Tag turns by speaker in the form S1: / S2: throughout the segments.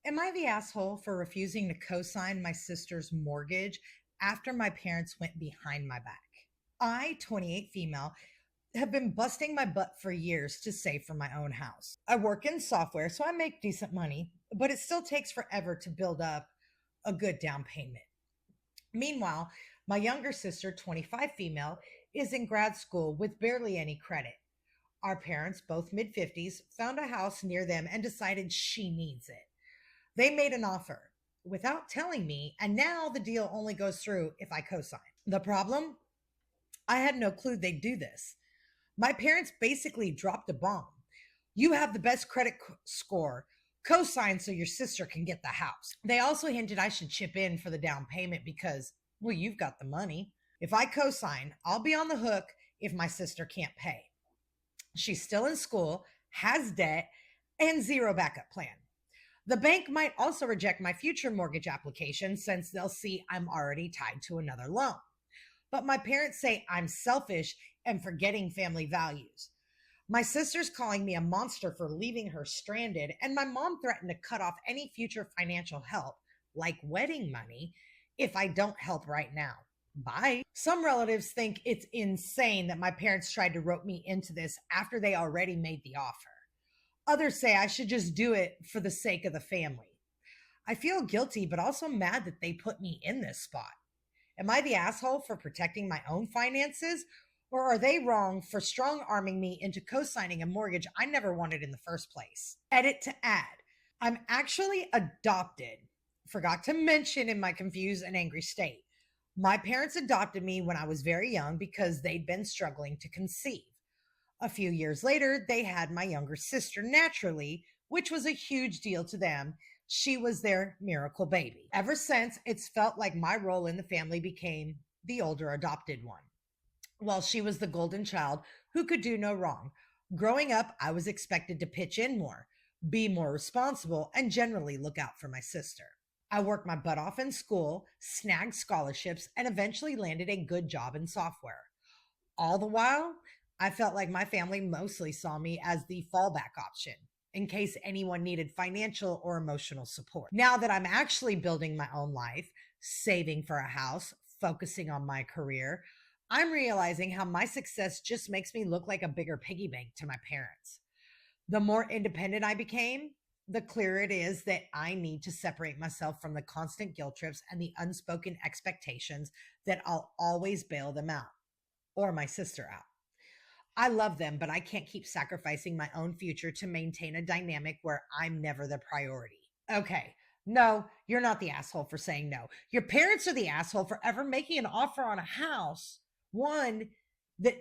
S1: Am I the asshole for refusing to co-sign my sister's mortgage after my parents went behind my back? I, 28 female, have been busting my butt for years to save for my own house. I work in software, so I make decent money, but it still takes forever to build up a good down payment. Meanwhile, my younger sister, 25 female, is in grad school with barely any credit. Our parents, both mid 50s, found a house near them and decided she needs it. They made an offer without telling me, and now the deal only goes through if I co-sign. The problem? I had no clue they'd do this. My parents basically dropped a bomb. You have the best credit score. Co-sign so your sister can get the house. They also hinted I should chip in for the down payment because, well, you've got the money. If I co-sign, I'll be on the hook if my sister can't pay. She's still in school, has debt, and zero backup plan. The bank might also reject my future mortgage application since they'll see I'm already tied to another loan. But my parents say I'm selfish and forgetting family values. My sister's calling me a monster for leaving her stranded, and my mom threatened to cut off any future financial help, like wedding money, if I don't help right now. Bye. Some relatives think it's insane that my parents tried to rope me into this after they already made the offer. Others say I should just do it for the sake of the family. I feel guilty, but also mad that they put me in this spot. Am I the asshole for protecting my own finances? Or are they wrong for strong arming me into co-signing a mortgage I never wanted in the first place? Edit to add. I'm actually adopted. Forgot to mention in my confused and angry state. My parents adopted me when I was very young because they'd been struggling to conceive. A few years later, they had my younger sister naturally, which was a huge deal to them. She was their miracle baby. Ever since, it's felt like my role in the family became the older adopted one. Well, she was the golden child who could do no wrong. Growing up, I was expected to pitch in more, be more responsible, and generally look out for my sister. I worked my butt off in school, snagged scholarships, and eventually landed a good job in software. All the while, I felt like my family mostly saw me as the fallback option in case anyone needed financial or emotional support. Now that I'm actually building my own life, saving for a house, focusing on my career, I'm realizing how my success just makes me look like a bigger piggy bank to my parents. The more independent I became, the clearer it is that I need to separate myself from the constant guilt trips and the unspoken expectations that I'll always bail them out or my sister out. I love them, but I can't keep sacrificing my own future to maintain a dynamic where I'm never the priority. Okay, no, you're not the asshole for saying no. Your parents are the asshole for ever making an offer on a house, one that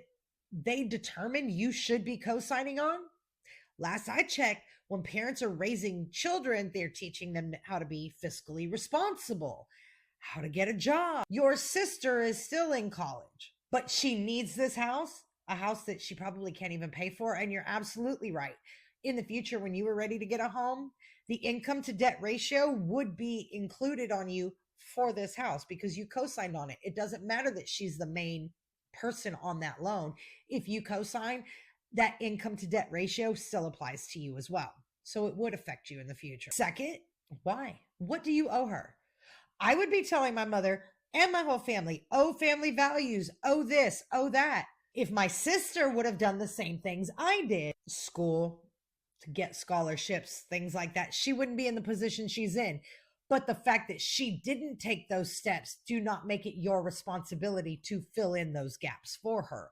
S1: they determined you should be co-signing on. Last I checked, when parents are raising children, they're teaching them how to be fiscally responsible, how to get a job. Your sister is still in college, but she needs this house, a house that she probably can't even pay for. And you're absolutely right. In the future, when you were ready to get a home, the income to debt ratio would be included on you for this house because you co-signed on it. It doesn't matter that she's the main person on that loan. If you co-sign, that income to debt ratio still applies to you as well. So it would affect you in the future. Second, why? What do you owe her? I would be telling my mother and my whole family, oh, family values, oh, this, oh, that. If my sister would have done the same things I did, school, to get scholarships, things like that, she wouldn't be in the position she's in. But the fact that she didn't take those steps do not make it your responsibility to fill in those gaps for her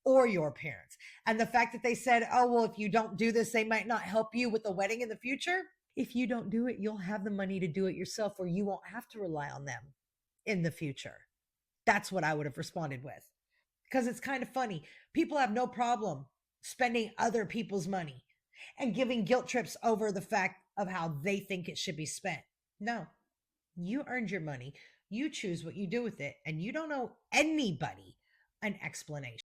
S1: or your parents. And the fact that they said, oh, well, if you don't do this, they might not help you with the wedding in the future. If you don't do it, you'll have the money to do it yourself, or you won't have to rely on them in the future. That's what I would have responded with. Because it's kind of funny. People have no problem spending other people's money and giving guilt trips over the fact of how they think it should be spent. No, you earned your money. You choose what you do with it, and you don't owe anybody an explanation.